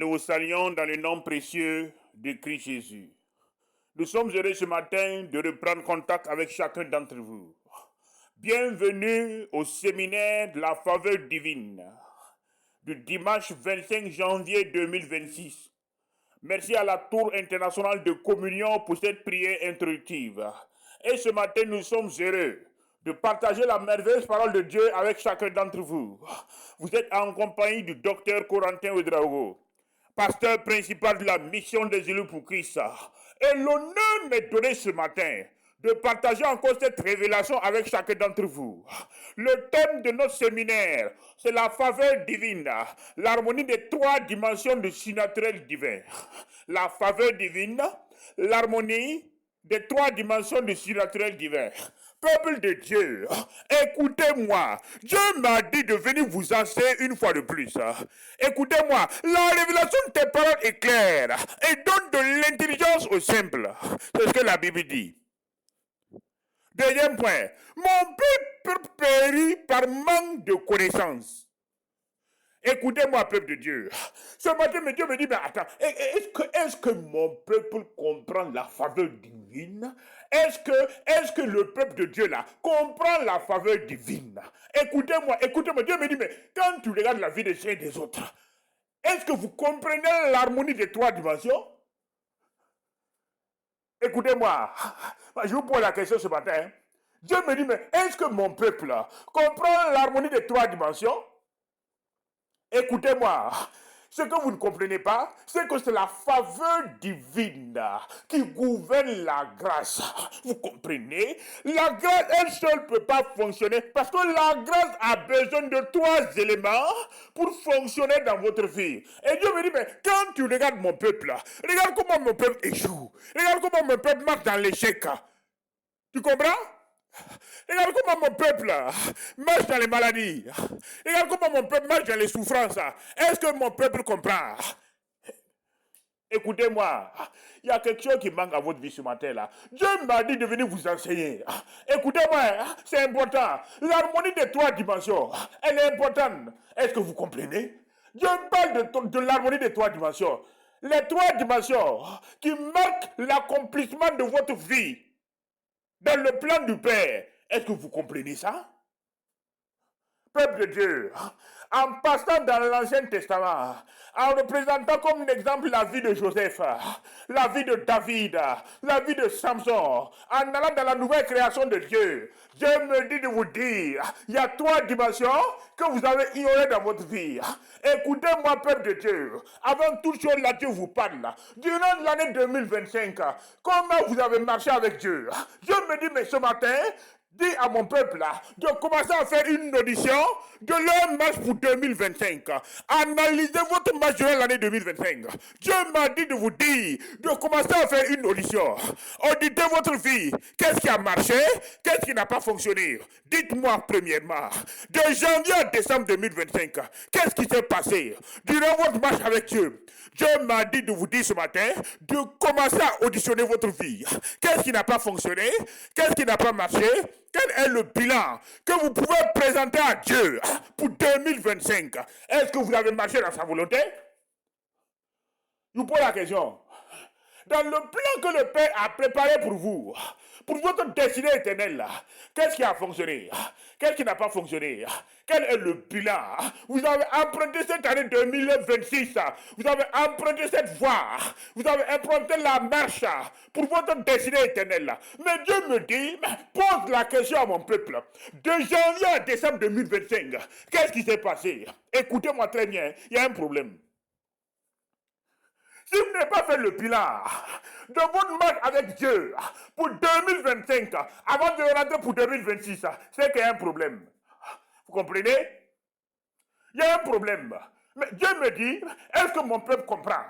Nous vous saluons dans le nom précieux de Christ Jésus. Nous sommes heureux ce matin de reprendre contact avec chacun d'entre vous. Bienvenue au séminaire de la faveur divine du dimanche 25 janvier 2026. Merci à la Tour internationale de communion pour cette prière introductive. Et ce matin, nous sommes heureux de partager la merveilleuse parole de Dieu avec chacun d'entre vous. Vous êtes en compagnie du docteur Corentin Ouedraogo, pasteur principal de la mission des élus pour Christ. Et l'honneur m'est donné ce matin de partager encore cette révélation avec chacun d'entre vous. Le thème de notre séminaire, c'est la faveur divine, l'harmonie des trois dimensions du surnaturel divin. La faveur divine, l'harmonie des trois dimensions du surnaturel divin. Peuple de Dieu, écoutez-moi. Dieu m'a dit de venir vous enseigner une fois de plus. Écoutez-moi, la révélation de tes paroles est claire et donne de l'intelligence au simple. C'est ce que la Bible dit. Deuxième point, mon peuple périt par manque de connaissance. Écoutez-moi, peuple de Dieu. Ce matin, Dieu me dit, mais attends, est-ce que mon peuple comprend la faveur divine? Est-ce que le peuple de Dieu là comprend la faveur divine? Écoutez-moi, Dieu me dit, mais quand tu regardes la vie des uns et des autres, est-ce que vous comprenez l'harmonie des trois dimensions? Écoutez-moi, je vous pose la question ce matin. Dieu me dit, mais est-ce que mon peuple là comprend l'harmonie des trois dimensions? Écoutez-moi, ce que vous ne comprenez pas, c'est que c'est la faveur divine qui gouverne la grâce. Vous comprenez? La grâce, elle seule ne peut pas fonctionner parce que la grâce a besoin de trois éléments pour fonctionner dans votre vie. Et Dieu me dit, mais quand tu regardes mon peuple, regarde comment mon peuple échoue. Regarde comment mon peuple marche dans l'échec. Tu comprends? Regarde comment mon peuple marche dans les maladies. Regarde comment mon peuple marche dans les souffrances. Est-ce que mon peuple comprend? Écoutez-moi, il y a quelque chose qui manque à votre vie ce matin-là. Dieu m'a dit de venir vous enseigner. Écoutez-moi, c'est important. L'harmonie des trois dimensions, elle est importante. Est-ce que vous comprenez? Dieu parle de l'harmonie des trois dimensions. Les trois dimensions qui marquent l'accomplissement de votre vie dans le plan du Père. Est-ce que vous comprenez ça? Peuple de Dieu, en passant dans l'Ancien Testament, en représentant comme exemple la vie de Joseph, la vie de David, la vie de Samson, en allant dans la nouvelle création de Dieu, Dieu me dit de vous dire, il y a trois dimensions que vous avez ignorées dans votre vie. Écoutez-moi, peuple de Dieu, avant toute chose, là, Dieu vous parle. Durant l'année 2025, comment vous avez marché avec Dieu? Dieu me dit, mais ce matin, dis à mon peuple là, de commencer à faire une audition de leur marche pour 2025. Analysez votre marche durant l'année 2025. Dieu m'a dit de vous dire de commencer à faire une audition. Auditez votre vie. Qu'est-ce qui a marché? Qu'est-ce qui n'a pas fonctionné? Dites-moi premièrement, de janvier à décembre 2025, qu'est-ce qui s'est passé durant votre marche avec Dieu? Dieu m'a dit de vous dire ce matin de commencer à auditionner votre vie. Qu'est-ce qui n'a pas fonctionné? Qu'est-ce qui n'a pas marché? Quel est le bilan que vous pouvez présenter à Dieu pour 2025? Est-ce que vous avez marché dans sa volonté? Je vous pose la question. Dans le plan que le Père a préparé pour vous, pour votre destinée éternelle, qu'est-ce qui a fonctionné? Qu'est-ce qui n'a pas fonctionné? Quel est le bilan? Vous avez emprunté cette année 2026, vous avez emprunté cette voie, vous avez emprunté la marche pour votre destinée éternelle. Mais Dieu me dit, pose la question à mon peuple. De janvier à décembre 2025, qu'est-ce qui s'est passé? Écoutez-moi très bien, il y a un problème. Si vous n'avez pas fait le bilan de votre marche avec Dieu pour 2025, avant de rentrer pour 2026, c'est qu'il y a un problème. Vous comprenez? Il y a un problème. Mais Dieu me dit, est-ce que mon peuple comprend?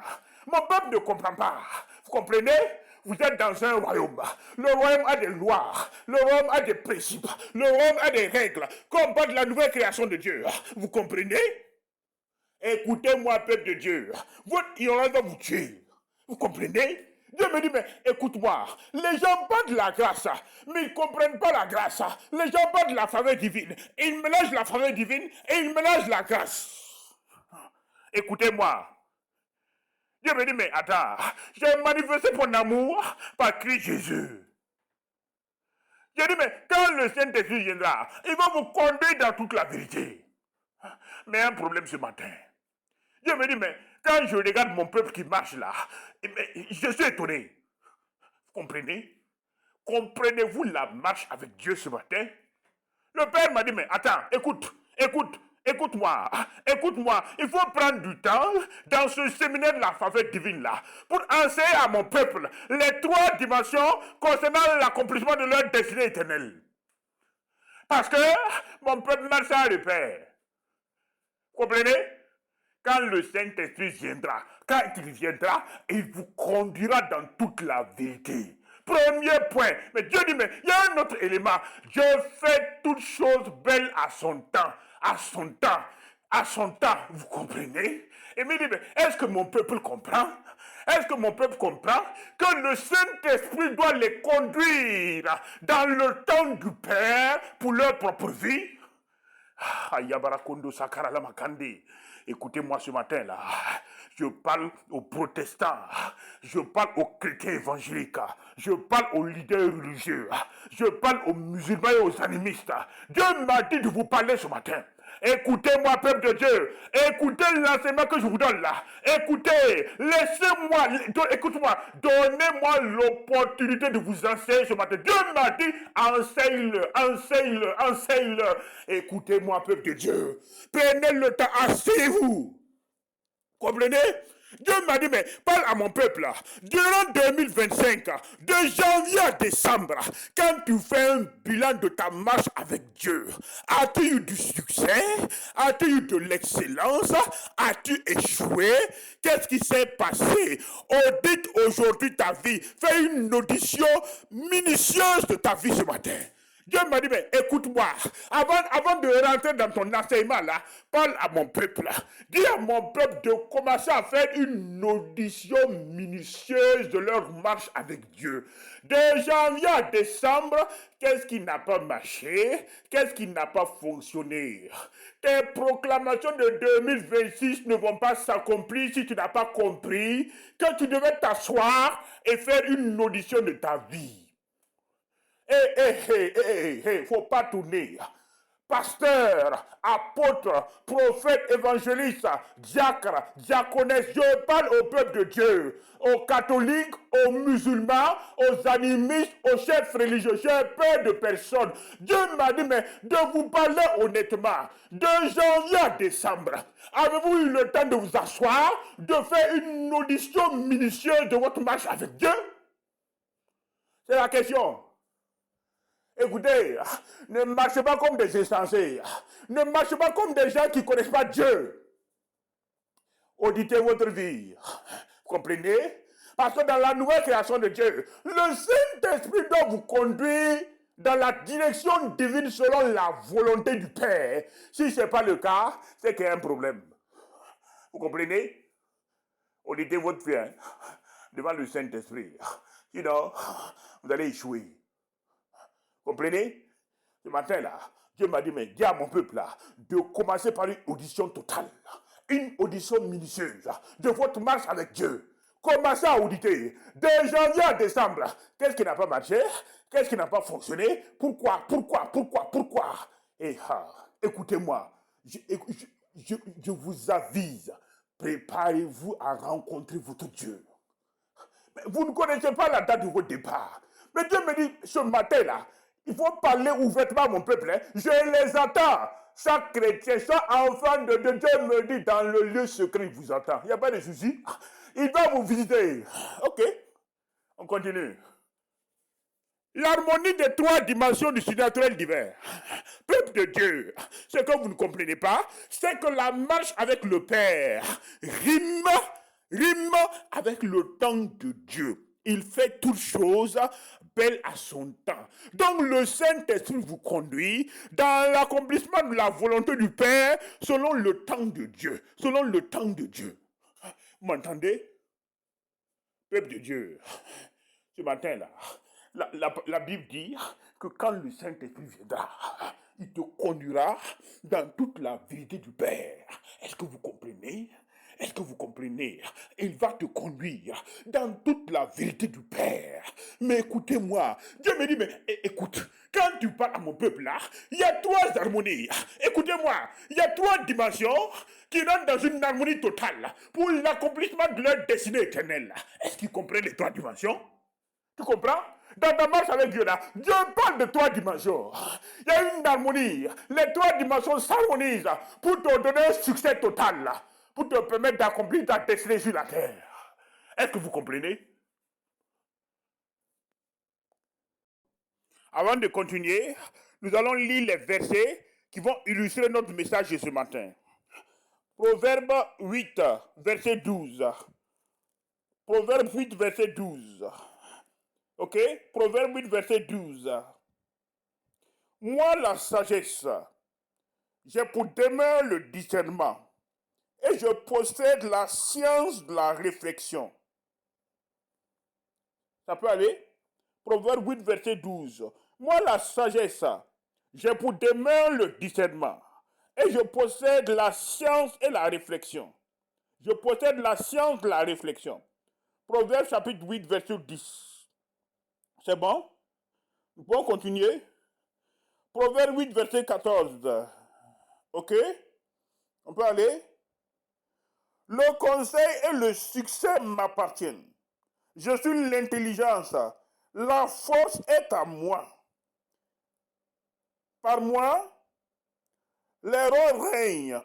Mon peuple ne comprend pas. Vous comprenez? Vous êtes dans un royaume. Le royaume a des lois. Le royaume a des principes. Le royaume a des règles. Comme de la nouvelle création de Dieu. Vous comprenez? Écoutez-moi, peuple de Dieu. Votre ignorance va vous tuer. Vous comprenez? Dieu me dit, mais écoute-moi, les gens parlent de la grâce, mais ils ne comprennent pas la grâce. Les gens parlent de la faveur divine. Ils mélangent la faveur divine et ils mélangent la grâce. Écoutez-moi. Dieu me dit, mais attends, j'ai manifesté mon amour par Christ Jésus. J'ai dit, mais quand le Saint-Esprit viendra, il va vous conduire dans toute la vérité. Mais un problème ce matin. Dieu me dit, mais quand je regarde mon peuple qui marche là, je suis étonné. Vous comprenez? Comprenez-vous la marche avec Dieu ce matin? Le Père m'a dit, mais attends, écoute-moi, il faut prendre du temps dans ce séminaire de la faveur divine là, pour enseigner à mon peuple les 3 dimensions concernant l'accomplissement de leur destinée éternelle. Parce que mon peuple marche à le Père. Vous comprenez? Quand le Saint-Esprit viendra, il vous conduira dans toute la vérité. Premier point. Mais Dieu dit, mais il y a un autre élément. Dieu fait toutes choses belles à son temps. Vous comprenez? Et me dit, mais est-ce que mon peuple comprend? Est-ce que mon peuple comprend que le Saint-Esprit doit les conduire dans le temps du Père pour leur propre vie? Écoutez-moi ce matin là. Je parle aux protestants, je parle aux chrétiens évangéliques, je parle aux leaders religieux, je parle aux musulmans et aux animistes. Dieu m'a dit de vous parler ce matin. Écoutez-moi, peuple de Dieu. Écoutez l'enseignement que je vous donne là. Écoutez, laissez-moi, écoutez-moi, donnez-moi l'opportunité de vous enseigner ce matin. Dieu m'a dit, enseigne-le. Écoutez-moi, peuple de Dieu. Prenez le temps, asseyez-vous. Comprenez? Dieu m'a dit, mais parle à mon peuple là. Durant 2025, de janvier à décembre, quand tu fais un bilan de ta marche avec Dieu, as-tu eu du succès? As-tu eu de l'excellence? As-tu échoué? Qu'est-ce qui s'est passé? Audite aujourd'hui ta vie. Fais une audition minutieuse de ta vie ce matin. Dieu m'a dit, mais écoute-moi, avant de rentrer dans ton enseignement là, parle à mon peuple là. Dis à mon peuple de commencer à faire une audition minutieuse de leur marche avec Dieu. De janvier à décembre, qu'est-ce qui n'a pas marché? Qu'est-ce qui n'a pas fonctionné? Tes proclamations de 2026 ne vont pas s'accomplir si tu n'as pas compris que tu devais t'asseoir et faire une audition de ta vie. Faut pas tourner. Pasteur, apôtre, prophète, évangéliste, diacre, diaconesse, je parle au peuple de Dieu, aux catholiques, aux musulmans, aux animistes, aux chefs religieux. J'ai peur de personne. Dieu m'a dit, mais de vous parler honnêtement, de janvier à décembre, avez-vous eu le temps de vous asseoir, de faire une audition minutieuse de votre marche avec Dieu? C'est la question. Écoutez, ne marchez pas comme des insensés. Ne marchez pas comme des gens qui ne connaissent pas Dieu. Auditez votre vie. Vous comprenez? Parce que dans la nouvelle création de Dieu, le Saint-Esprit doit vous conduire dans la direction divine selon la volonté du Père. Si ce n'est pas le cas, c'est qu'il y a un problème. Vous comprenez? Auditez votre vie devant le Saint-Esprit. Sinon, vous allez échouer. Comprenez? Ce matin-là, Dieu m'a dit, mais dis à mon peuple là, de commencer par une audition totale, une audition minutieuse de votre marche avec Dieu. Commencez à auditer. De janvier à décembre, qu'est-ce qui n'a pas marché? Qu'est-ce qui n'a pas fonctionné? Pourquoi? Et écoutez-moi, je vous avise, préparez-vous à rencontrer votre Dieu. Mais vous ne connaissez pas la date de votre départ. Mais Dieu me dit, ce matin-là, il faut parler ouvertement à mon peuple. Hein. Je les attends. Chaque chrétien, chaque enfant de Dieu, Dieu me dit, dans le lieu secret, il vous attend. Il n'y a pas de souci. Il va vous visiter. Ok. On continue. L'harmonie des 3 dimensions du surnaturel divin. Peuple de Dieu, ce que vous ne comprenez pas, c'est que la marche avec le Père rime avec le temps de Dieu. Il fait toutes choses belles à son temps. Donc le Saint-Esprit vous conduit dans l'accomplissement de la volonté du Père selon le temps de Dieu. Selon le temps de Dieu. Vous m'entendez? Peuple de Dieu, ce matin-là, la Bible dit que quand le Saint-Esprit viendra, il te conduira dans toute la vérité du Père. Est-ce que vous comprenez? Est-ce que vous comprenez? comprenez, il va te conduire dans toute la vérité du Père. Mais écoutez-moi, Dieu me dit, mais écoute, quand tu parles à mon peuple là, il y a trois harmonies. Écoutez-moi, il y a trois dimensions qui rentrent dans une harmonie totale pour l'accomplissement de leur destinée éternelle. Est-ce qu'ils comprennent les trois dimensions? Tu comprends? Dans ta marche avec Dieu là, Dieu parle de trois dimensions. Il y a une harmonie. Les trois dimensions s'harmonisent pour te donner un succès total, pour te permettre d'accomplir ta destinée sur la terre. Est-ce que vous comprenez? Avant de continuer, nous allons lire les versets qui vont illustrer notre message de ce matin. Proverbe 8, verset 12. Proverbe 8, verset 12. Ok? Proverbe 8, verset 12. Moi, la sagesse, j'ai pour demeure le discernement et je possède la science de la réflexion. Ça peut aller? Proverbe 8, verset 12. Moi, la sagesse, j'ai pour demeure le discernement et je possède la science et la réflexion. Je possède la science de la réflexion. Proverbe chapitre 8, verset 10. C'est bon? Nous pouvons continuer? Proverbe 8, verset 14. Ok? On peut aller? Le conseil et le succès m'appartiennent. Je suis l'intelligence. La force est à moi. Par moi, les rois règnent.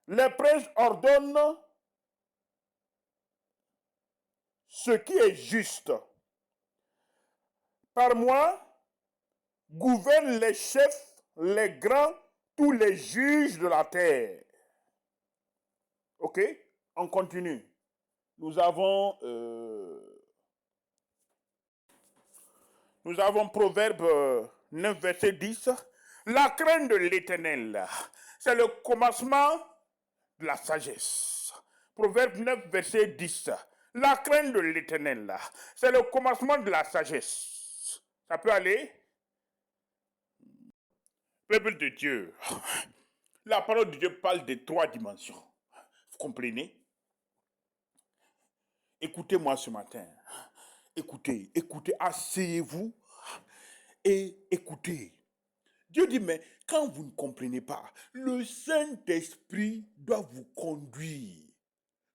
Les princes ordonnent ce qui est juste. Par moi, gouvernent les chefs, les grands, tous les juges de la terre. Ok? On continue. Nous avons Proverbe 9, verset 10. La crainte de l'Éternel, c'est le commencement de la sagesse. Proverbe 9, verset 10. La crainte de l'Éternel, c'est le commencement de la sagesse. Ça peut aller? Peuple de Dieu, la parole de Dieu parle de trois dimensions. Vous comprenez? Écoutez-moi ce matin. Écoutez, asseyez-vous et écoutez. Dieu dit, mais quand vous ne comprenez pas, le Saint-Esprit doit vous conduire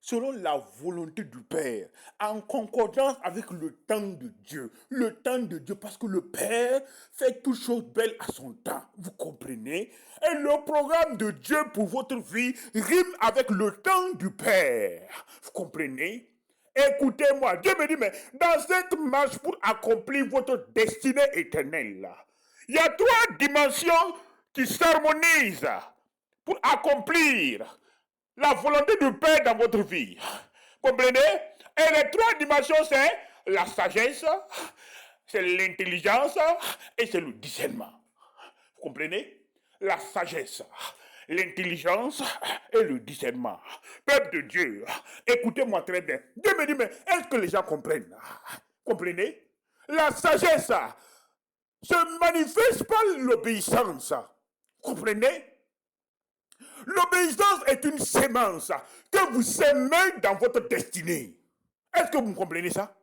selon la volonté du Père, en concordance avec le temps de Dieu. Le temps de Dieu, parce que le Père fait toutes choses belles à son temps. Vous comprenez? Et le programme de Dieu pour votre vie rime avec le temps du Père. Vous comprenez? Écoutez-moi, Dieu me dit, mais dans cette marche pour accomplir votre destinée éternelle, il y a trois dimensions qui s'harmonisent pour accomplir la volonté du Père dans votre vie. Comprenez? Et les trois dimensions, c'est la sagesse, c'est l'intelligence et c'est le discernement. Vous comprenez? La sagesse, l'intelligence et le discernement. Peuple de Dieu, écoutez-moi très bien. Dieu me dit, mais est-ce que les gens comprennent? Comprenez? La sagesse se manifeste par l'obéissance. Comprenez? L'obéissance est une sémence que vous semez dans votre destinée. Est-ce que vous comprenez ça?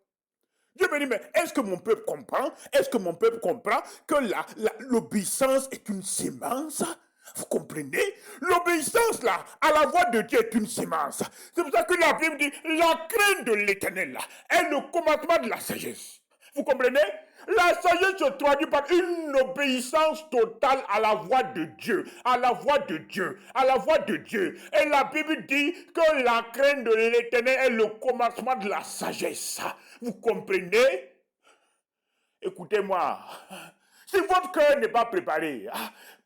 Dieu me dit, mais est-ce que mon peuple comprend? Est-ce que mon peuple comprend que l'obéissance est une sémence? Vous comprenez? L'obéissance là, à la voix de Dieu est une sémence. C'est pour ça que la Bible dit, la crainte de l'Éternel là, est le commencement de la sagesse. Vous comprenez? La sagesse se traduit par une obéissance totale à la voix de Dieu, à la voix de Dieu, à la voix de Dieu. Et la Bible dit que la crainte de l'Éternel est le commencement de la sagesse. Vous comprenez? Écoutez-moi. Si votre cœur n'est pas préparé,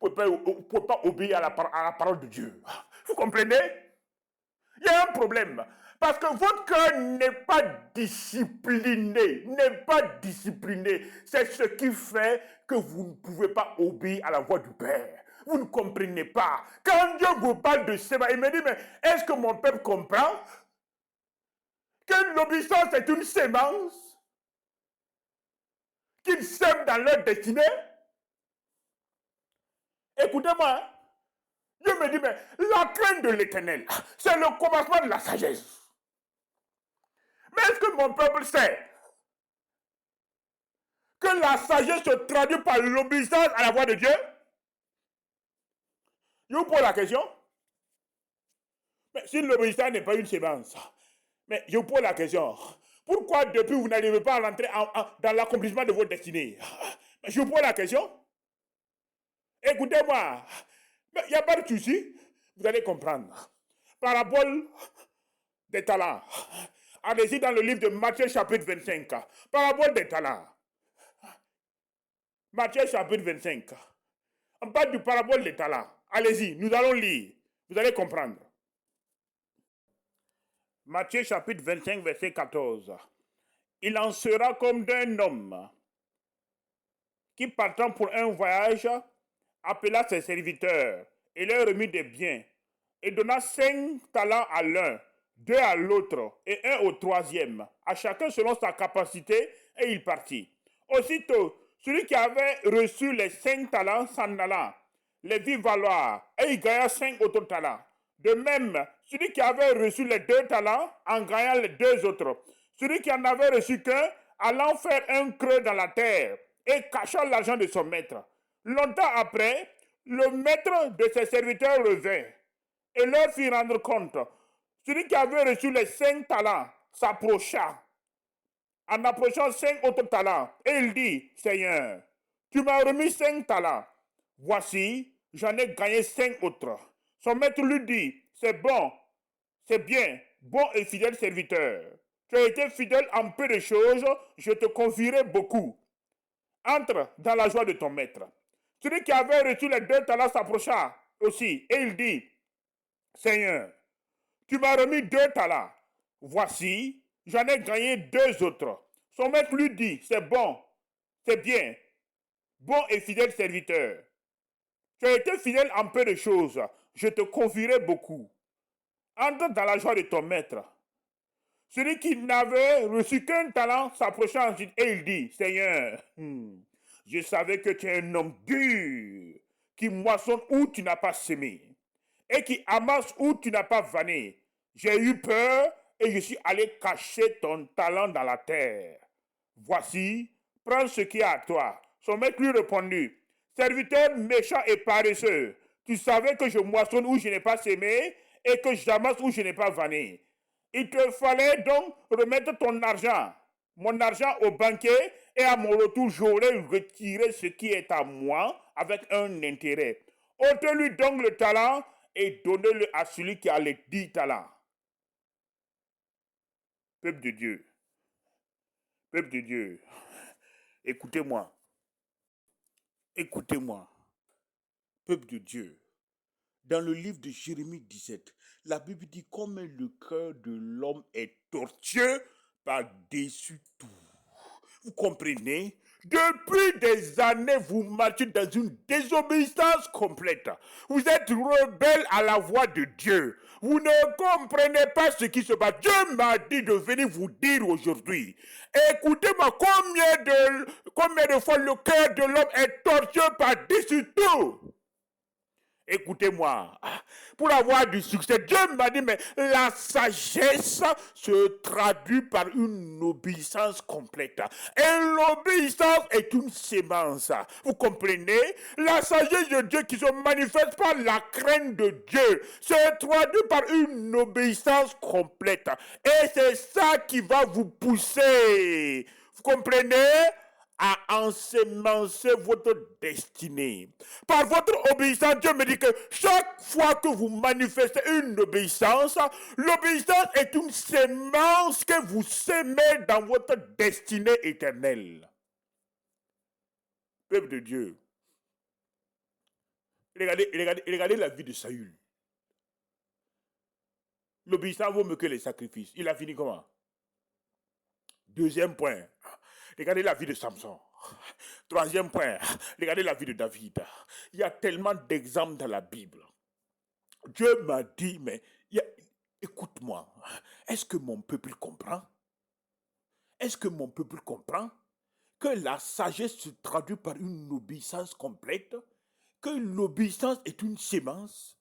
vous ne pouvez pas obéir à la parole de Dieu. Vous comprenez? Il y a un problème. Parce que votre cœur n'est pas discipliné. C'est ce qui fait que vous ne pouvez pas obéir à la voix du Père. Vous ne comprenez pas. Quand Dieu vous parle de sémence, il me dit, mais est-ce que mon peuple comprend que l'obéissance est une sémence qu'ils sèment dans leur destinée? Écoutez-moi. Dieu me dit, mais la crainte de l'Éternel, c'est le commencement de la sagesse. Mais est-ce que mon peuple sait que la sagesse se traduit par l'obéissance à la voix de Dieu? Je vous pose la question. Mais si l'obéissance n'est pas une sémence, mais je vous pose la question. Pourquoi depuis vous n'arrivez pas à rentrer dans l'accomplissement de votre destinée? Je vous pose la question. Écoutez-moi. Il n'y a pas de souci. Vous allez comprendre. Parabole des talents. Allez-y dans le livre de Matthieu chapitre 25. Parabole des talents. Matthieu chapitre 25. On parle du parabole des talents. Allez-y, nous allons lire. Vous allez comprendre. Matthieu chapitre 25, verset 14. Il en sera comme d'un homme qui, partant pour un voyage, appela ses serviteurs et leur remit des biens et donna 5 talents à l'un, 2 à l'autre et 1 au troisième, à chacun selon sa capacité, et il partit. Aussitôt, celui qui avait reçu les 5 talents s'en alla, les vit valoir, et il gagna 5 autres talents. De même, celui qui avait reçu les 2 talents en gagna les 2 autres. Celui qui en avait reçu qu'un, allant faire un creux dans la terre et cachant l'argent de son maître. Longtemps après, le maître de ses serviteurs revint et leur fit rendre compte. Celui qui avait reçu les 5 talents s'approcha, en approchant 5 autres talents, et il dit, Seigneur, tu m'as remis 5 talents. Voici, j'en ai gagné 5 autres. Son maître lui dit, c'est bon, c'est bien, bon et fidèle serviteur. Tu as été fidèle en peu de choses, je te confierai beaucoup. Entre dans la joie de ton maître. Celui qui avait reçu les 2 talents s'approcha aussi, et il dit, Seigneur, tu m'as remis 2 talents. Voici, j'en ai gagné 2 autres. Son maître lui dit, c'est bon, c'est bien, bon et fidèle serviteur. Tu as été fidèle en peu de choses, je te confierai beaucoup. Entre dans la joie de ton maître. Celui qui n'avait reçu qu'un talent s'approcha ensuite et il dit, Seigneur, je savais que tu es un homme dur, qui moissonne où tu n'as pas semé, et qui amasse où tu n'as pas vanné. J'ai eu peur et je suis allé cacher ton talent dans la terre. Voici, prends ce qui est à toi. Son maître lui répondit, serviteur méchant et paresseux, tu savais que je moissonne où je n'ai pas semé et que j'amasse où je n'ai pas vanné. Il te fallait donc remettre ton argent, mon argent au banquier, et à mon retour, j'aurais retiré ce qui est à moi avec un intérêt. Ôtez-lui donc le talent et donnez-le à celui qui a les 10 talents. Peuple de Dieu, peuple de Dieu, écoutez-moi, écoutez-moi, peuple de Dieu. Dans le livre de Jérémie 17, la Bible dit combien le cœur de l'homme est tortueux par-dessus tout. Vous comprenez? Depuis des années, vous marchez dans une désobéissance complète. Vous êtes rebelle à la voix de Dieu. Vous ne comprenez pas ce qui se passe. Dieu m'a dit de venir vous dire aujourd'hui. Écoutez-moi, combien de fois le cœur de l'homme est tortueux par-dessus tout? Écoutez-moi, pour avoir du succès, Dieu m'a dit, mais la sagesse se traduit par une obéissance complète. Et l'obéissance est une sémence. Vous comprenez? La sagesse de Dieu qui se manifeste par la crainte de Dieu se traduit par une obéissance complète. Et c'est ça qui va vous pousser. Vous comprenez? À ensemencer votre destinée. Par votre obéissance, Dieu me dit que chaque fois que vous manifestez une obéissance, l'obéissance est une sémence que vous sémez dans votre destinée éternelle. Peuple de Dieu, regardez la vie de Saül. L'obéissance vaut mieux que les sacrifices. Il a fini comment? Deuxième point, regardez la vie de Samson. Troisième point, regardez la vie de David. Il y a tellement d'exemples dans la Bible. Dieu m'a dit, mais écoute-moi, est-ce que mon peuple comprend? Est-ce que mon peuple comprend que la sagesse se traduit par une obéissance complète? Que l'obéissance est une sémence?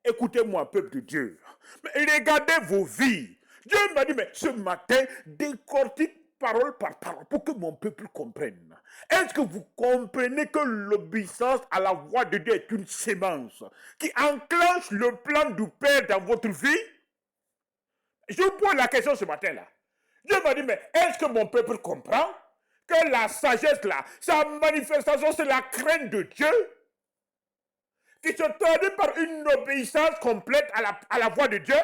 Écoutez-moi, peuple de Dieu. Mais regardez vos vies. Dieu m'a dit, mais ce matin, décortique parole par parole pour que mon peuple comprenne. Est-ce que vous comprenez que l'obéissance à la voix de Dieu est une sémence qui enclenche le plan du Père dans votre vie? Je vous pose la question ce matin-là. Dieu m'a dit, mais est-ce que mon peuple comprend que la sagesse là, sa manifestation, c'est la crainte de Dieu qui se traduit par une obéissance complète à la voix de Dieu?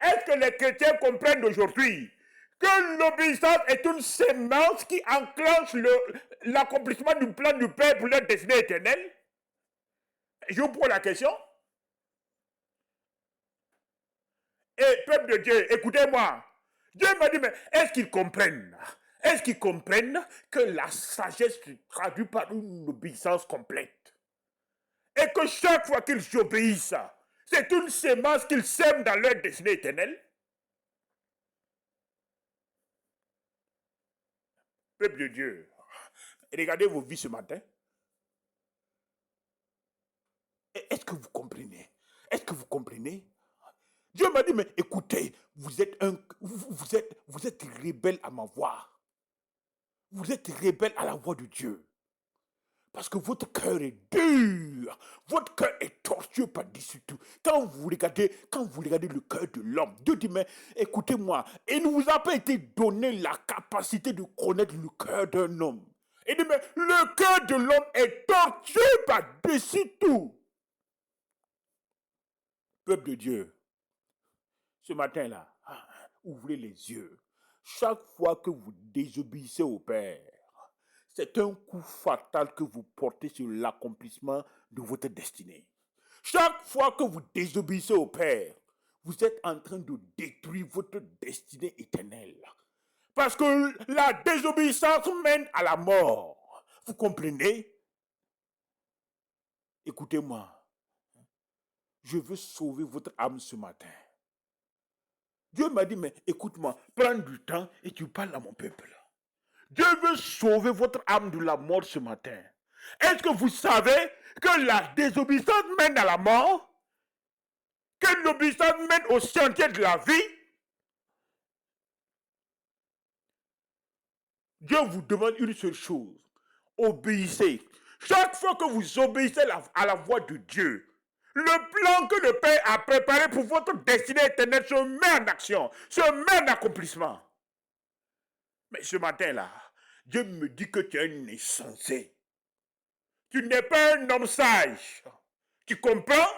Est-ce que les chrétiens comprennent aujourd'hui que l'obéissance est une sémence qui enclenche l'accomplissement du plan du Père pour leur destinée éternelle? Je vous pose la question. Et peuple de Dieu, écoutez-moi. Dieu m'a dit, mais est-ce qu'ils comprennent? Est-ce qu'ils comprennent que la sagesse se traduit par une obéissance complète? Et que chaque fois qu'ils obéissent, c'est une sémence qu'ils sèment dans leur destinée éternelle? Peuple de Dieu, regardez vos vies ce matin. Est-ce que vous comprenez? Est-ce que vous comprenez? Dieu m'a dit, mais écoutez, vous êtes rebelle à ma voix. Vous êtes rebelle à la voix de Dieu. Parce que votre cœur est dur. Votre cœur est tortueux par-dessus tout. Quand vous regardez le cœur de l'homme, Dieu dit, mais écoutez-moi, il ne vous a pas été donné la capacité de connaître le cœur d'un homme. Il dit, mais le cœur de l'homme est tortueux par-dessus tout. Peuple de Dieu, ce matin-là, ouvrez les yeux. Chaque fois que vous désobéissez au Père, c'est un coup fatal que vous portez sur l'accomplissement de votre destinée. Chaque fois que vous désobéissez au Père, vous êtes en train de détruire votre destinée éternelle. Parce que la désobéissance mène à la mort. Vous comprenez? Écoutez-moi. Je veux sauver votre âme ce matin. Dieu m'a dit, mais écoute-moi, prends du temps et tu parles à mon peuple. Dieu veut sauver votre âme de la mort ce matin. Est-ce que vous savez que la désobéissance mène à la mort? Que l'obéissance mène au sentier de la vie? Dieu vous demande une seule chose. Obéissez. Chaque fois que vous obéissez à la voix de Dieu, le plan que le Père a préparé pour votre destinée éternelle se met en action, se met en accomplissement. Mais ce matin-là, Dieu me dit que tu es un insensé. Tu n'es pas un homme sage. Tu comprends?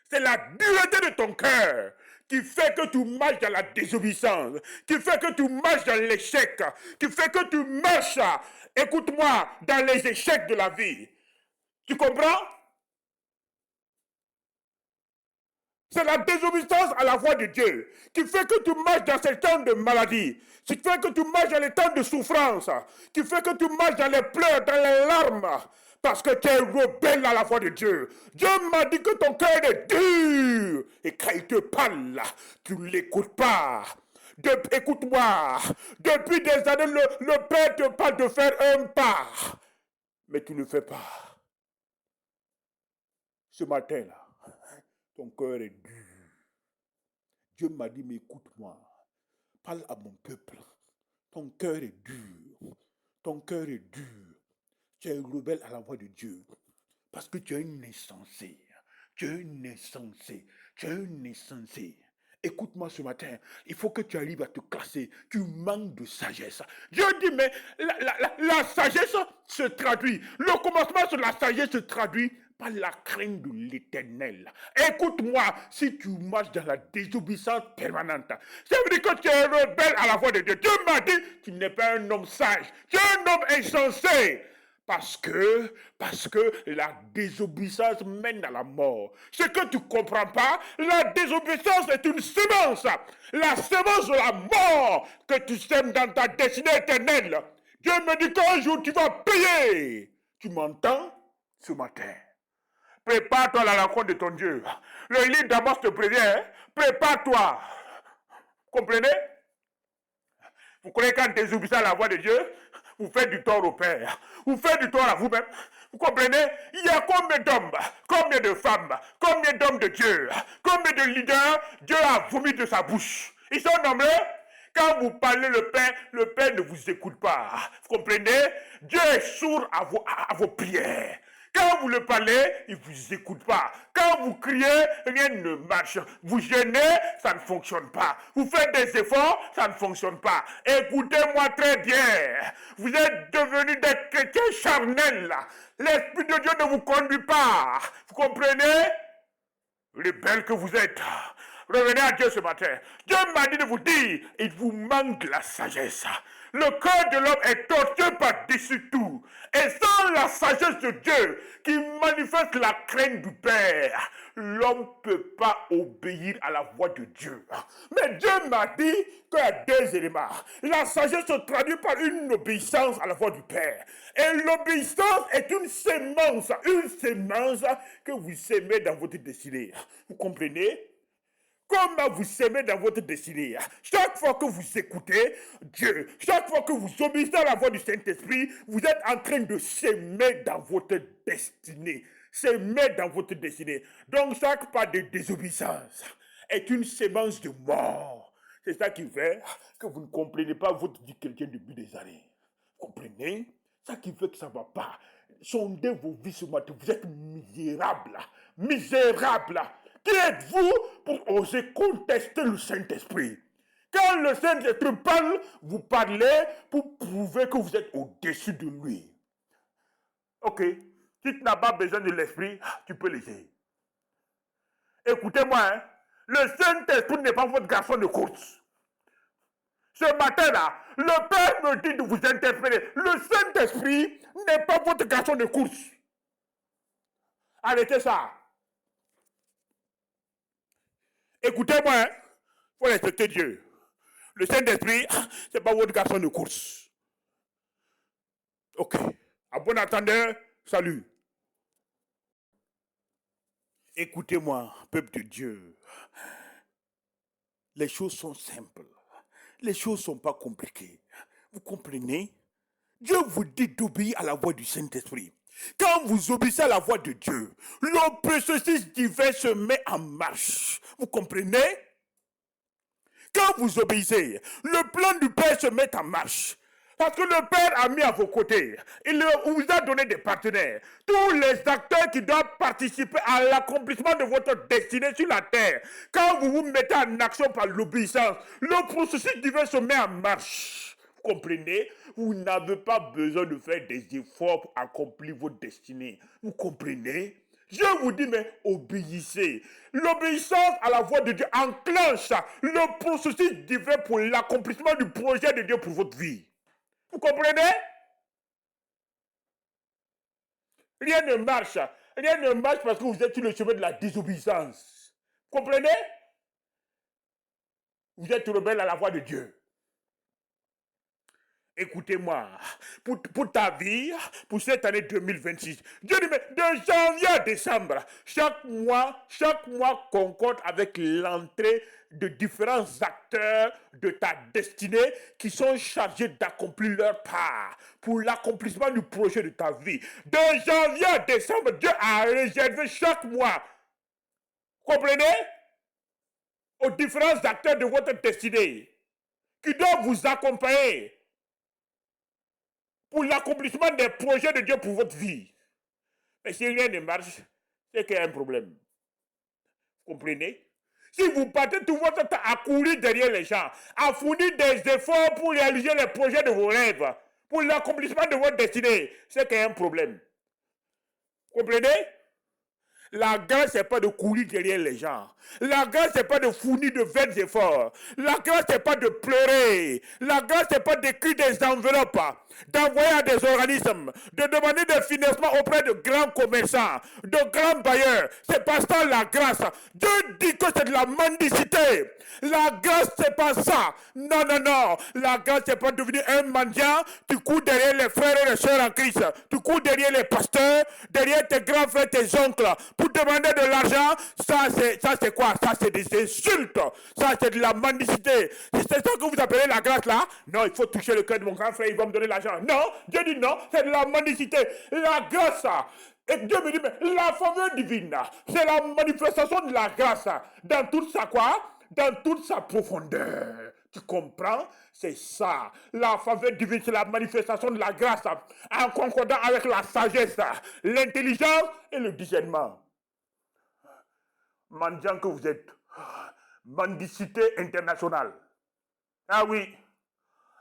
C'est la dureté de ton cœur qui fait que tu marches dans la désobéissance, qui fait que tu marches dans l'échec, qui fait que tu marches, écoute-moi, dans les échecs de la vie. Tu comprends? C'est la désobéissance à la voix de Dieu qui fait que tu marches dans ces temps de maladie, qui fait que tu marches dans les temps de souffrance, qui fait que tu marches dans les pleurs, dans les larmes, parce que tu es rebelle à la voix de Dieu. Dieu m'a dit que ton cœur est dur et quand il te parle, tu ne l'écoutes pas. Écoute-moi, depuis des années, le Père te parle de faire un pas, mais tu ne le fais pas. Ce matin-là, ton cœur est dur. Dieu m'a dit, mais écoute-moi, parle à mon peuple. Ton cœur est dur. Ton cœur est dur. Tu es rebelle à la voix de Dieu. Parce que tu es un insensé. Tu es un insensé. Tu es un insensé. Écoute-moi ce matin, il faut que tu arrives à te classer. Tu manques de sagesse. Dieu dit, mais la sagesse se traduit. Le commencement sur la sagesse se traduit par la crainte de l'Éternel. Écoute-moi, si tu marches dans la désobéissance permanente, ça veut dire que tu es rebelle à la voix de Dieu. Dieu m'a dit, tu n'es pas un homme sage. Tu es un homme insensé. Parce que la désobéissance mène à la mort. Ce que tu ne comprends pas, la désobéissance est une semence. La semence de la mort que tu sèmes dans ta destinée éternelle. Dieu me dit qu'un jour tu vas payer. Tu m'entends ce matin? Prépare-toi à la rencontre de ton Dieu. Le livre d'Amos te prévient. Hein? Prépare-toi. Comprenez? Vous croyez qu'en désobéissant à la voix de Dieu, vous faites du tort au Père. Vous faites du tort à vous-même. Vous comprenez? Il y a combien d'hommes, combien de femmes, combien d'hommes de Dieu, combien de leaders Dieu a vomi de sa bouche. Ils sont nombreux. Quand vous parlez le Père ne vous écoute pas. Vous comprenez? Dieu est sourd à vos prières. Quand vous le parlez, il ne vous écoute pas. Quand vous criez, rien ne marche. Vous gênez, ça ne fonctionne pas. Vous faites des efforts, ça ne fonctionne pas. Écoutez-moi très bien. Vous êtes devenus des chrétiens charnels. L'Esprit de Dieu ne vous conduit pas. Vous comprenez? Rebelles que vous êtes. Revenez à Dieu ce matin. Dieu m'a dit de vous dire, il vous manque de la sagesse. Le cœur de l'homme est tortueux par-dessus tout. Et sans la sagesse de Dieu qui manifeste la crainte du Père, l'homme ne peut pas obéir à la voix de Dieu. Mais Dieu m'a dit qu'il y a deux éléments. La sagesse se traduit par une obéissance à la voix du Père. Et l'obéissance est une sémence que vous sémez dans votre destinée. Vous comprenez? Comment vous s'aimez dans votre destinée. Chaque fois que vous écoutez Dieu, chaque fois que vous obéissez à la voix du Saint-Esprit, vous êtes en train de s'aimer dans votre destinée. S'aimer dans votre destinée. Donc chaque pas de désobéissance est une sémence de mort. C'est ça qui fait que vous ne comprenez pas votre vie chrétienne depuis des années. Vous comprenez? Ça qui fait que ça ne va pas. Sondez vos vies ce matin. Vous êtes misérables. Misérables. Qui êtes-vous pour oser contester le Saint-Esprit? Quand le Saint-Esprit parle, vous parlez pour prouver que vous êtes au-dessus de lui. Ok, si tu n'as pas besoin de l'Esprit, tu peux laisser. Écoutez-moi, hein? Le Saint-Esprit n'est pas votre garçon de course. Ce matin-là, le Père me dit de vous interpeller. Le Saint-Esprit n'est pas votre garçon de course. Arrêtez ça. Écoutez-moi, il faut respecter Dieu. Le Saint-Esprit, ce n'est pas votre garçon de course. Ok. À bon entendeur, salut. Écoutez-moi, peuple de Dieu. Les choses sont simples. Les choses ne sont pas compliquées. Vous comprenez? Dieu vous dit d'obéir à la voix du Saint-Esprit. Quand vous obéissez à la voix de Dieu, le processus divin se met en marche. Vous comprenez? Quand vous obéissez, le plan du Père se met en marche. Parce que le Père a mis à vos côtés. Il vous a donné des partenaires. Tous les acteurs qui doivent participer à l'accomplissement de votre destinée sur la terre. Quand vous vous mettez en action par l'obéissance, le processus divin se met en marche. Vous comprenez? Vous n'avez pas besoin de faire des efforts pour accomplir votre destinée. Vous comprenez? Je vous dis, mais obéissez. L'obéissance à la voix de Dieu enclenche le processus divin pour l'accomplissement du projet de Dieu pour votre vie. Vous comprenez? Rien ne marche. Rien ne marche parce que vous êtes sur le chemin de la désobéissance. Vous comprenez? Vous êtes rebelle à la voix de Dieu. Écoutez-moi, pour ta vie, pour cette année 2026, Dieu dit, mais de janvier à décembre, chaque mois concorde avec l'entrée de différents acteurs de ta destinée qui sont chargés d'accomplir leur part pour l'accomplissement du projet de ta vie. De janvier à décembre, Dieu a réservé chaque mois, comprenez, aux différents acteurs de votre destinée qui doivent vous accompagner pour l'accomplissement des projets de Dieu pour votre vie. Mais si rien ne marche, c'est qu'il y a un problème. Vous comprenez? Si vous partez tout votre temps à courir derrière les gens, à fournir des efforts pour réaliser les projets de vos rêves, pour l'accomplissement de votre destinée, c'est qu'il y a un problème. Vous comprenez? La grâce, ce n'est pas de courir derrière les gens. La grâce, ce n'est pas de fournir de vains efforts. La grâce, ce n'est pas de pleurer. La grâce, ce n'est pas d'écrire des enveloppes, d'envoyer à des organismes, de demander des financements auprès de grands commerçants, de grands bailleurs. C'est pas ça la grâce. Dieu dit que c'est de la mendicité. La grâce, c'est pas ça. Non, non, non. La grâce, c'est pas devenir un mendiant. Tu cours derrière les frères et les sœurs en Christ. Tu cours derrière les pasteurs, derrière tes grands frères, tes oncles, pour demander de l'argent, ça c'est quoi? Ça c'est des insultes. Ça c'est de la mendicité. C'est ça que vous appelez la grâce là? Non, il faut toucher le cœur de mon grand frère, il va me donner l'argent. Non, Dieu dit non, c'est de la mendicité. La grâce, et Dieu me dit, mais la faveur divine, c'est la manifestation de la grâce dans toute sa quoi? Dans toute sa profondeur. Tu comprends? C'est ça. La faveur divine, c'est la manifestation de la grâce en concordant avec la sagesse, l'intelligence et le discernement. Mendiant que vous êtes, mendicité internationale. Ah oui,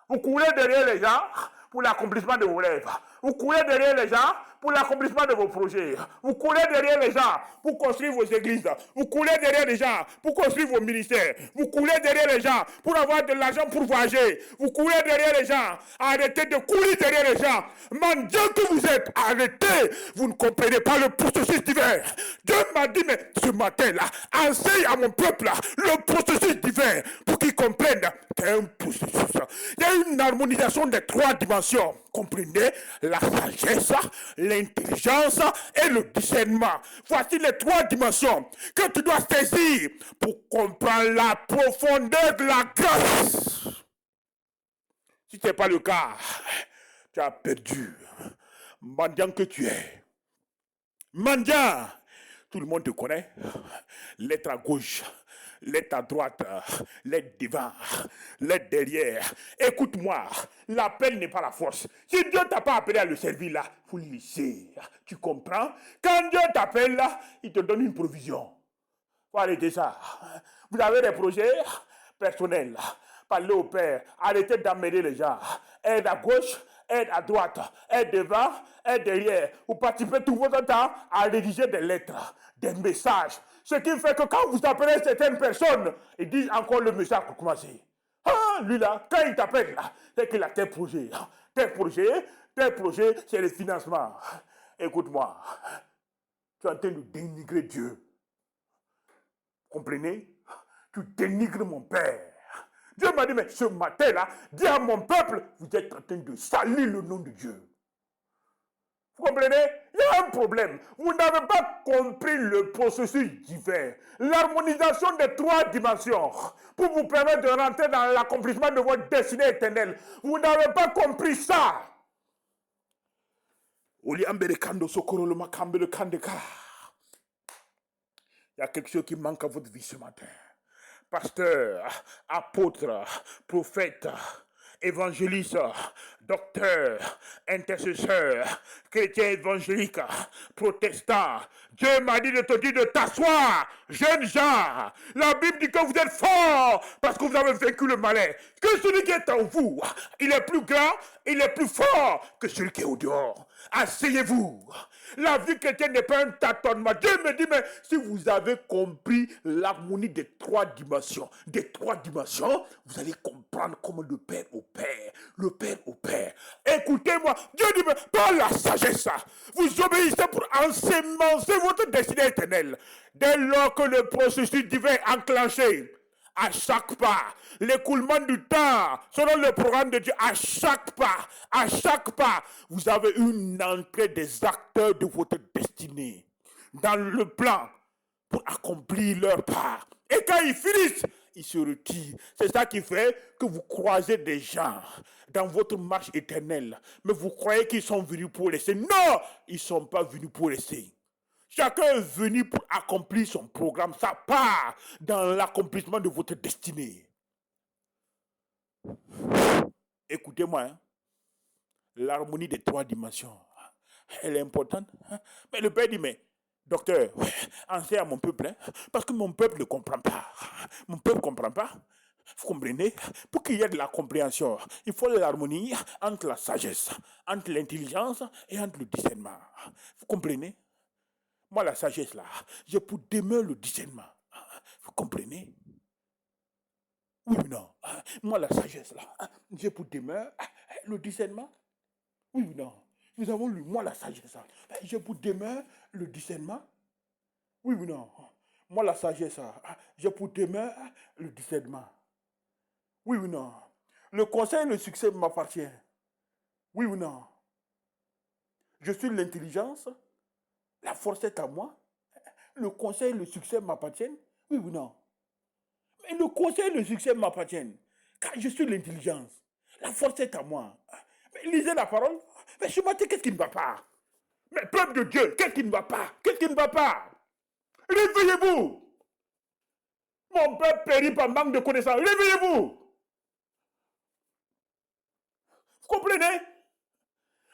vous courez derrière les gens pour l'accomplissement de vos rêves. Vous courez derrière les gens pour l'accomplissement de vos projets. Vous courez derrière les gens pour construire vos églises. Vous courez derrière les gens pour construire vos ministères. Vous courez derrière les gens pour avoir de l'argent pour voyager. Vous courez derrière les gens. Arrêtez de courir derrière les gens. Mendiant que vous êtes, arrêtez. Vous ne comprenez pas le processus divin. Dieu m'a dit, mais ce matin-là, enseigne à mon peuple le processus divin pour qu'ils comprennent qu'il y a un processus. Il y a une harmonisation des trois dimensions. Comprenez? La sagesse, l'intelligence et le discernement. Voici les trois dimensions que tu dois saisir pour comprendre la profondeur de la grâce. Si ce n'est pas le cas, tu as perdu. Mendiant que tu es. Mendiant, tout le monde te connaît. L'être à gauche, l'être à droite, l'être devant, l'être derrière. Écoute-moi, l'appel n'est pas la force. Si Dieu t'a pas appelé à le servir là, il faut le laisser. Tu comprends? Quand Dieu t'appelle là, il te donne une provision. Il faut arrêter ça. Vous avez des projets personnels. Parlez au Père. Arrêtez d'emmerder les gens. Aide à gauche, aide à droite, aide devant, aide derrière. Vous participez tout votre temps à rédiger des lettres, des messages. Ce qui fait que quand vous appelez certaines personnes, ils disent encore le message pour commencer. Ah, lui là, quand il t'appelle là, c'est qu'il a tes projets. Tes projets, c'est le financement. Écoute-moi, tu es en train de dénigrer Dieu. Comprenez? Tu dénigres mon Père. Dieu m'a dit, mais ce matin-là, dis à mon peuple, vous êtes en train de salir le nom de Dieu. Vous comprenez? Il y a un problème. Vous n'avez pas compris le processus divin. L'harmonisation des trois dimensions pour vous permettre de rentrer dans l'accomplissement de votre destinée éternelle. Vous n'avez pas compris ça. Il y a quelque chose qui manque à votre vie ce matin. Pasteur, apôtre, prophète, évangéliste, docteur, intercesseur, chrétien évangélique, protestant. Dieu m'a dit de te dire de t'asseoir, jeunes gens. La Bible dit que vous êtes forts parce que vous avez vaincu le malin. Que celui qui est en vous, il est plus grand, il est plus fort que celui qui est au dehors. Asseyez-vous. La vie chrétienne n'est pas un tâtonnement. Dieu me dit, mais si vous avez compris l'harmonie des trois dimensions, vous allez comprendre comment le Père au Père, le Père au Père. Écoutez-moi, Dieu dit, mais par la sagesse, vous obéissez pour ensemencer votre destinée éternelle. Dès lors que le processus divin est enclenché, à chaque pas, l'écoulement du temps, selon le programme de Dieu, à chaque pas, vous avez une entrée des acteurs de votre destinée dans le plan pour accomplir leur part. Et quand ils finissent, ils se retirent. C'est ça qui fait que vous croisez des gens dans votre marche éternelle. Mais vous croyez qu'ils sont venus pour laisser. Non, ils ne sont pas venus pour laisser. Chacun est venu pour accomplir son programme, sa part dans l'accomplissement de votre destinée. Écoutez-moi, hein? L'harmonie des trois dimensions, elle est importante. Hein? Mais le Père dit, mais docteur, enseigne à mon peuple, hein? Parce que mon peuple ne comprend pas. Mon peuple ne comprend pas. Vous comprenez? Pour qu'il y ait de la compréhension, il faut l'harmonie entre la sagesse, entre l'intelligence et entre le discernement. Vous comprenez? Moi, la sagesse, là, j'ai pour demain le discernement. Vous comprenez? Oui ou non? Moi, la sagesse, là, j'ai pour demain le discernement. Oui ou non? Nous avons lu, moi, la sagesse, là, j'ai pour demain le discernement. Oui ou non? Moi, la sagesse, là, j'ai pour demain le discernement. Oui ou non? Le conseil et le succès m'appartient. Oui ou non? Je suis l'intelligence. La force est à moi. le conseil et le succès m'appartiennent? Oui ou non? Mais le conseil et le succès m'appartiennent. Car je suis l'intelligence. La force est à moi. Mais lisez la parole. Mais ce matin, qu'est-ce qui ne va pas? Mais peuple de Dieu, qu'est-ce qui ne va pas? Qu'est-ce qui ne va pas? Réveillez-vous! Mon peuple périt par manque de connaissances. Réveillez-vous! Vous comprenez?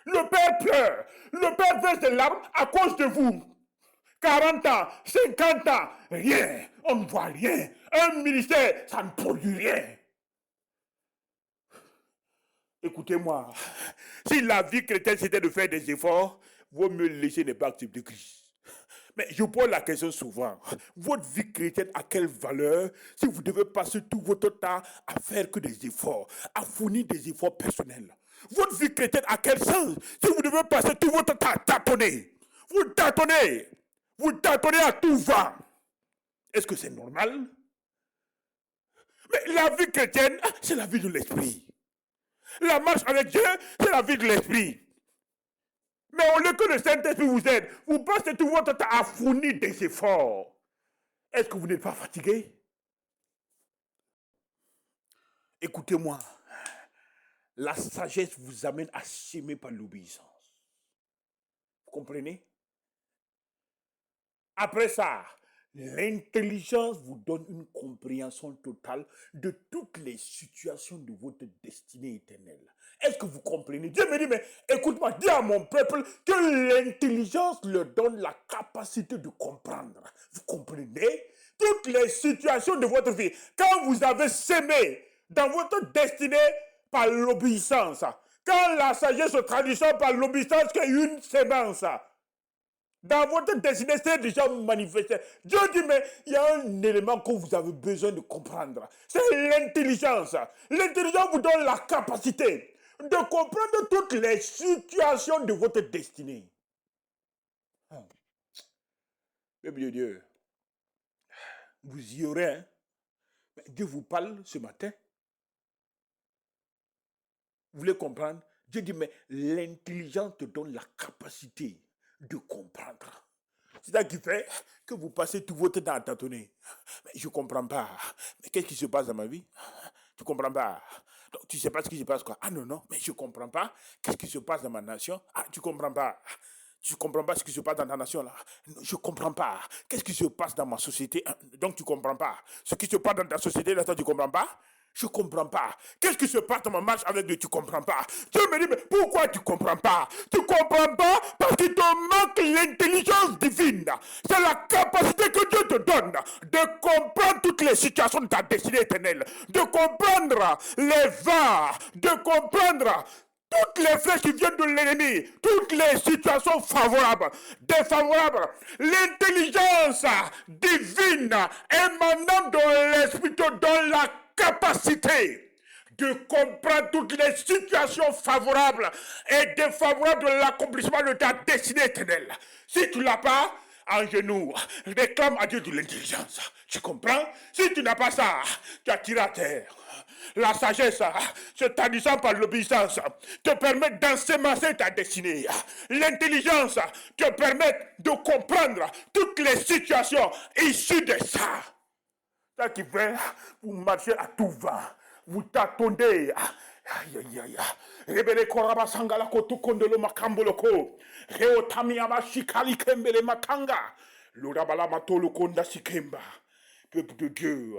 Le père pleure. Le père verse des larmes à cause de vous. 40 ans, 50 ans, rien. On ne voit rien. Un ministère, ça ne produit rien. Écoutez-moi. Si la vie chrétienne c'était de faire des efforts, vaut mieux laisser les bacs de Christ. Mais je pose la question souvent. Votre vie chrétienne a quelle valeur si vous devez passer tout votre temps à faire que des efforts, à fournir des efforts personnels? Votre vie chrétienne a quel sens si vous devez passer tout votre temps à tâtonner? Vous tâtonnez. Vous tâtonnez à tout va. Est-ce que c'est normal? Mais la vie chrétienne, c'est la vie de l'esprit. La marche avec Dieu, c'est la vie de l'esprit. Mais au lieu que le Saint-Esprit vous aide, vous passez tout votre temps à fournir des efforts. Est-ce que vous n'êtes pas fatigué? Écoutez-moi. La sagesse vous amène à s'aimer par l'obéissance. Vous comprenez? Après ça, l'intelligence vous donne une compréhension totale de toutes les situations de votre destinée éternelle. Est-ce que vous comprenez? Dieu me dit, mais écoute-moi, dis à mon peuple que l'intelligence leur donne la capacité de comprendre. Vous comprenez? Toutes les situations de votre vie, quand vous avez sémé dans votre destinée par l'obéissance, quand la sagesse se traduit par l'obéissance qui est une sémence, dans votre destinée, c'est déjà manifesté. Dieu dit, mais il y a un élément que vous avez besoin de comprendre. C'est l'intelligence. L'intelligence vous donne la capacité de comprendre toutes les situations de votre destinée. Peuple de Dieu, vous y aurez. Hein? Dieu vous parle ce matin. Vous voulez comprendre? Dieu dit, mais l'intelligence te donne la capacité de comprendre. C'est ça qui fait que vous passez tout votre temps à tâtonner. Mais je ne comprends pas. Mais qu'est-ce qui se passe dans ma vie? Tu ne comprends pas. Donc, tu ne sais pas ce qui se passe quoi? Ah non, non, mais je ne comprends pas. Qu'est-ce qui se passe dans ma nation? Ah, tu ne comprends pas. Tu ne comprends pas ce qui se passe dans ta nation là? Je ne comprends pas. Qu'est-ce qui se passe dans ma société? Donc tu ne comprends pas. Ce qui se passe dans ta société là, toi tu ne comprends pas? Je ne comprends pas. Qu'est-ce qui se passe dans ma marche avec Dieu? Tu ne comprends pas. Dieu me dit, mais pourquoi tu ne comprends pas? Tu ne comprends pas parce qu'il te manque l'intelligence divine. C'est la capacité que Dieu te donne de comprendre toutes les situations de ta destinée éternelle, de comprendre les vents, de comprendre toutes les flèches qui viennent de l'ennemi, toutes les situations favorables, défavorables, l'intelligence divine émanant de l'esprit te donne la capacité de comprendre toutes les situations favorables et défavorables de l'accomplissement de ta destinée éternelle. Si tu ne l'as pas, en genoux, réclame à Dieu de l'intelligence. Tu comprends? Si tu n'as pas ça, tu as tiré à terre. La sagesse, se traduisant par l'obéissance, te permet d'ensemencer ta destinée. L'intelligence te permet de comprendre toutes les situations issues de ça. Ça qui fait, vous marchez à tout va. Vous tâtonnez. Aïe, aïe, aïe. Rebele koraba sangala kotu kondolo makamboloko. Reo tamiyama shikali kembele makanga. Lurabala matolo konda sikemba. Peuple de Dieu.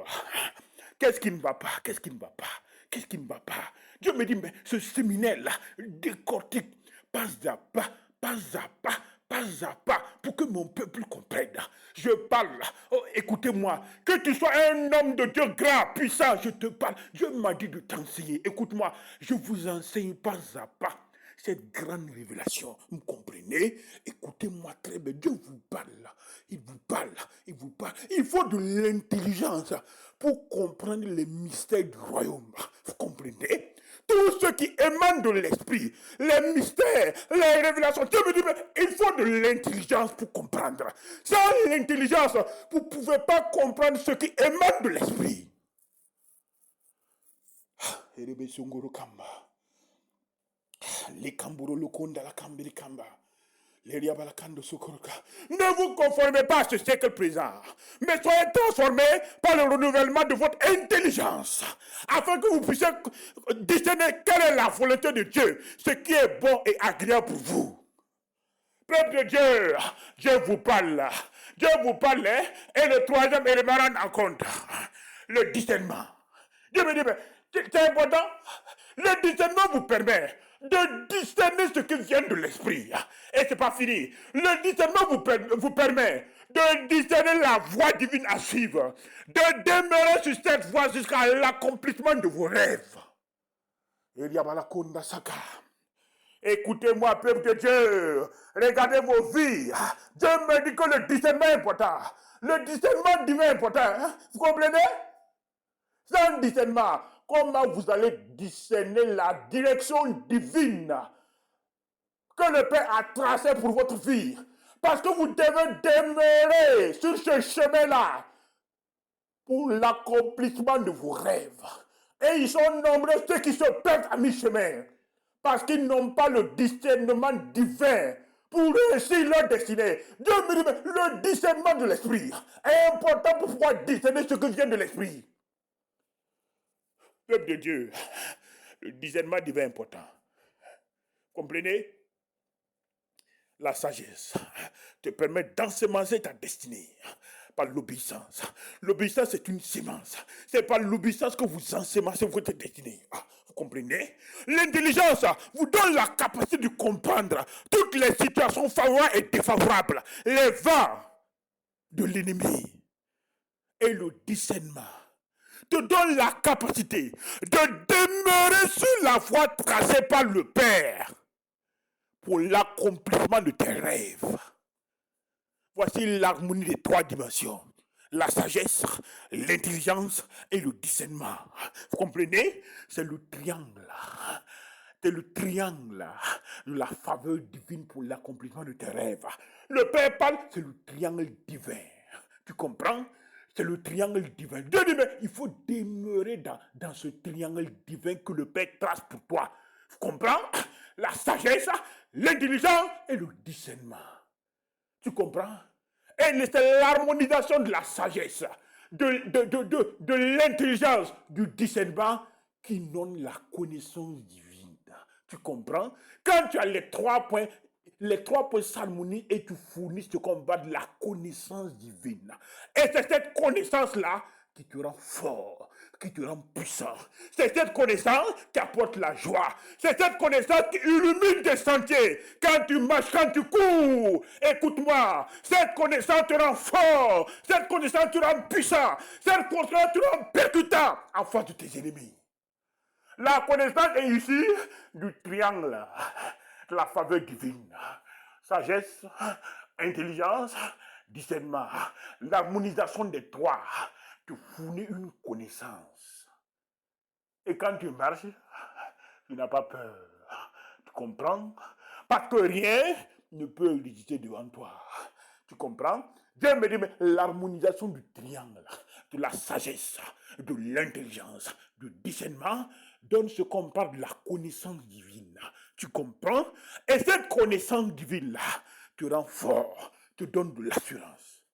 Qu'est-ce qui ne va pas? Qu'est-ce qui ne va pas? Qu'est-ce qui ne va pas? Dieu me dit, mais ce séminaire-là décortique pas à pas, pas à pas, pas à pas, pour que mon peuple comprenne. Je parle, oh, écoutez-moi, que tu sois un homme de Dieu grand, puissant, je te parle. Dieu m'a dit de t'enseigner. Écoute-moi, je vous enseigne pas à pas cette grande révélation. Vous comprenez? Écoutez-moi très bien. Dieu vous parle. Il vous parle. Il vous parle. Il faut de l'intelligence pour comprendre les mystères du royaume. Vous comprenez? Tout ce qui émane de l'esprit, les mystères, les révélations. Dieu me dit, mais il faut de l'intelligence pour comprendre. Sans l'intelligence, vous ne pouvez pas comprendre ce qui émane de l'esprit. Les kamburo lokonda la kambiri kamba. Ne vous conformez pas à ce siècle présent, mais soyez transformés par le renouvellement de votre intelligence, afin que vous puissiez discerner quelle est la volonté de Dieu, ce qui est bon et agréable pour vous. Peuple de Dieu, Dieu vous parle. Dieu vous parle, hein, et le troisième élément en compte, le discernement. Dieu me dit, mais c'est important. Le discernement vous permet de discerner ce qui vient de l'esprit. Et c'est pas fini. Le discernement vous permet de discerner la voie divine à suivre, de demeurer sur cette voie jusqu'à l'accomplissement de vos rêves. Écoutez-moi, peuple de Dieu. Regardez vos vies. Dieu me dit que le discernement est important. Le discernement divin est important. Vous comprenez? Sans discernement, comment vous allez discerner la direction divine que le Père a tracée pour votre vie? Parce que vous devez demeurer sur ce chemin-là pour l'accomplissement de vos rêves. Et ils sont nombreux ceux qui se perdent à mi-chemin parce qu'ils n'ont pas le discernement divin pour réussir leur destinée. Dieu me dit, le discernement de l'esprit est important pour pouvoir discerner ce qui vient de l'esprit. Peuple de Dieu, le discernement divin est important. Comprenez? La sagesse te permet d'ensemencer ta destinée par l'obéissance. L'obéissance est une sémence. C'est par l'obéissance que vous ensemencez votre destinée. Vous comprenez? L'intelligence vous donne la capacité de comprendre toutes les situations favorables et défavorables, les vents de l'ennemi. Et le discernement te donne la capacité de demeurer sur la voie tracée par le Père pour l'accomplissement de tes rêves. Voici l'harmonie des trois dimensions. La sagesse, l'intelligence et le discernement. Vous comprenez? C'est le triangle. C'est le triangle de la faveur divine pour l'accomplissement de tes rêves. Le Père parle, c'est le triangle divin. Tu comprends? C'est le triangle divin. Dieu dit, mais il faut demeurer dans ce triangle divin que le Père trace pour toi. Tu comprends? La sagesse, l'intelligence et le discernement. Tu comprends? Et c'est l'harmonisation de la sagesse, de l'intelligence, du discernement qui donne la connaissance divine. Tu comprends? Quand tu as les trois points s'harmonisent et tu fournis ce combat de la connaissance divine. Et c'est cette connaissance-là qui te rend fort, qui te rend puissant. C'est cette connaissance qui apporte la joie. C'est cette connaissance qui illumine tes sentiers. Quand tu marches, quand tu cours, écoute-moi. Cette connaissance te rend fort. Cette connaissance te rend puissant. Cette connaissance te rend percutant en face de tes ennemis. La connaissance est ici du triangle de la faveur divine. Sagesse, intelligence, discernement. L'harmonisation des trois te fournit une connaissance. Et quand tu marches, tu n'as pas peur. Tu comprends? Parce que rien ne peut résister devant toi. Tu comprends? Dieu me dit, mais l'harmonisation du triangle, de la sagesse, de l'intelligence, du discernement, donne ce qu'on parle de la connaissance divine. Tu comprends? Et cette connaissance divine-là te rend fort, te donne de l'assurance.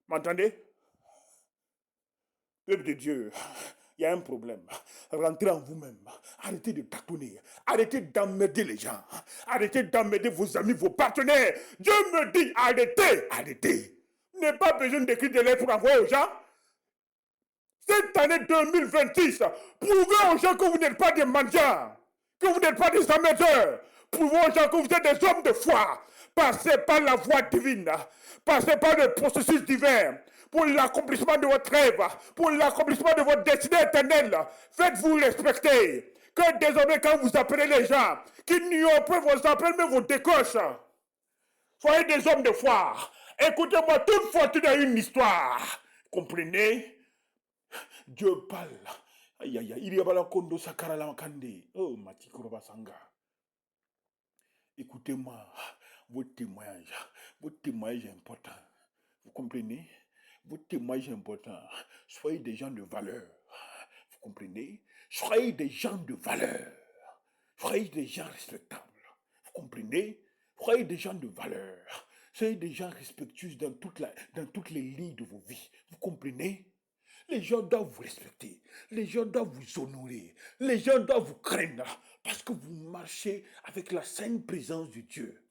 M'entendez? Peuple de Dieu, il y a un problème. Rentrez en vous-même. Arrêtez de tâtonner. Arrêtez d'emmerder les gens. Arrêtez d'emmerder vos amis, vos partenaires. Dieu me dit, arrêtez, arrêtez. Vous n'avez pas besoin d'écrire des lettres pour envoyer aux gens. Cette année 2026, prouvez aux gens que vous n'êtes pas des mendiants, que vous n'êtes pas des amateurs. Prouvez aux gens que vous êtes des hommes de foi. Passez par la voie divine. Passez par le processus divin pour l'accomplissement de votre rêve, pour l'accomplissement de votre destinée éternelle. Faites-vous respecter. Que désormais, quand vous appelez les gens, qu'ils n'ignorent pas vos appels, mais vos décoches. Soyez des hommes de foi. Écoutez-moi, toute fortune a une histoire. Comprenez? Dieu parle. Aïe, aïe, aïe. Il y a la kondo sakara la kande. Oh, Matikuro Basanga. Écoutez-moi, votre témoignage est important. Vous comprenez? Votre témoignage est important. Soyez des gens de valeur. Vous comprenez? Soyez des gens de valeur. Soyez des gens respectables. Vous comprenez? Soyez des gens de valeur. Soyez des gens respectueux dans toutes les lignes de vos vies. Vous comprenez? Les gens doivent vous respecter. Les gens doivent vous honorer. Les gens doivent vous craindre. Parce que vous marchez avec la sainte présence de Dieu.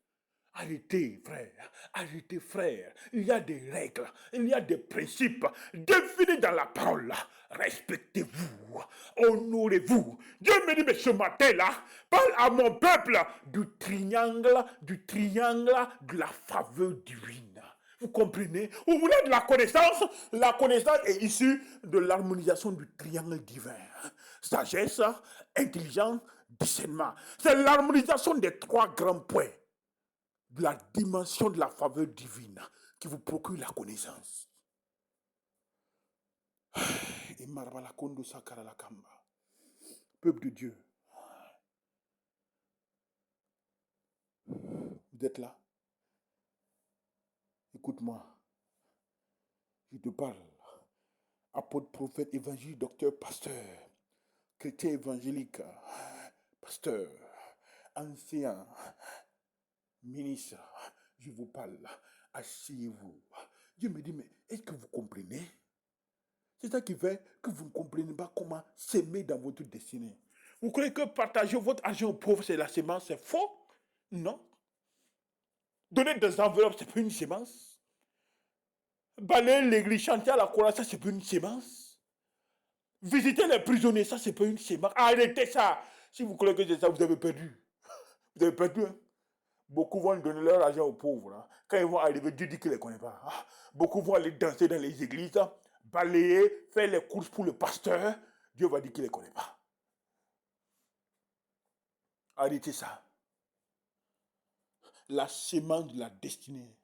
Arrêtez, frère. Arrêtez, frère. Il y a des règles. Il y a des principes définis dans la parole. Respectez-vous. Honorez-vous. Dieu me dit, mais ce matin-là, parle à mon peuple du triangle de la faveur divine. Vous comprenez? Vous voulez de la connaissance? La connaissance est issue de l'harmonisation du triangle divin. Sagesse, intelligence, discernement. C'est l'harmonisation des trois grands points de la dimension de la faveur divine qui vous procure la connaissance. Peuple de Dieu, vous êtes là? Écoute-moi, je te parle. Apôtre, prophète, évangile, docteur, pasteur, chrétien évangélique, pasteur, ancien, ministre, je vous parle. Asseyez-vous. Dieu me dit, mais est-ce que vous comprenez? C'est ça qui fait que vous ne comprenez pas comment s'aimer dans votre destinée. Vous croyez que partager votre argent aux pauvres, c'est la sémence, c'est faux? Non. Donner des enveloppes, c'est pas une sémence. Balayer l'église, chanter à la chorale, ça, c'est pas une sémence. Visiter les prisonniers, ça, c'est pas une sémence. Arrêtez ça. Si vous croyez que c'est ça, vous avez perdu. Vous avez perdu, hein? Beaucoup vont donner leur argent aux pauvres. Hein. Quand ils vont arriver, Dieu dit qu'il ne les connaît pas. Ah. Beaucoup vont aller danser dans les églises, hein, balayer, faire les courses pour le pasteur. Dieu va dire qu'il ne les connaît pas. Arrêtez ça. La sémence de la destinée,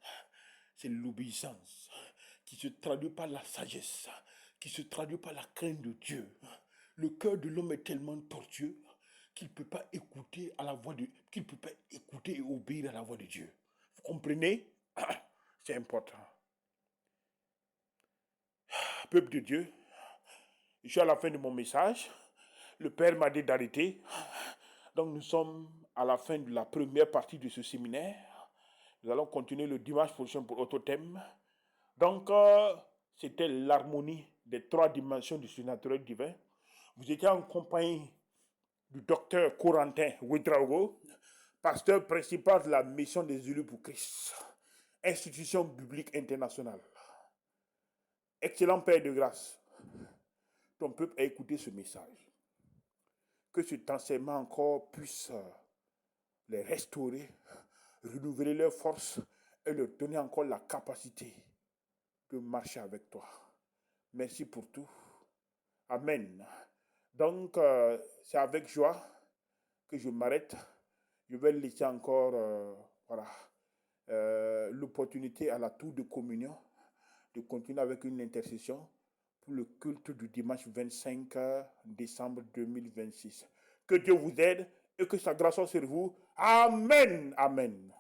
c'est l'obéissance qui se traduit par la sagesse, qui se traduit par la crainte de Dieu. Le cœur de l'homme est tellement tortueux qu'il ne peut pas écouter à la voix de, qu'il peut pas écouter et obéir à la voix de Dieu. Vous comprenez? C'est important. Peuple de Dieu, je suis à la fin de mon message. Le Père m'a dit d'arrêter. Donc nous sommes à la fin de la première partie de ce séminaire. Nous allons continuer le dimanche prochain pour autre thème. Donc, c'était l'harmonie des trois dimensions du surnaturel divin. Vous étiez en compagnie du docteur Corentin Ouedraogo, pasteur principal de la mission des élus pour Christ, institution biblique internationale. Excellent Père de grâce, ton peuple a écouté ce message. Que cet enseignement encore puisse les restaurer, renouveler leurs forces et leur donner encore la capacité de marcher avec toi. Merci pour tout. Amen. Donc, c'est avec joie que je m'arrête. Je vais laisser encore l'opportunité à la tour de communion de continuer avec une intercession pour le culte du dimanche 25 décembre 2026. Que Dieu vous aide et que sa grâce soit sur vous. Amen. Amen.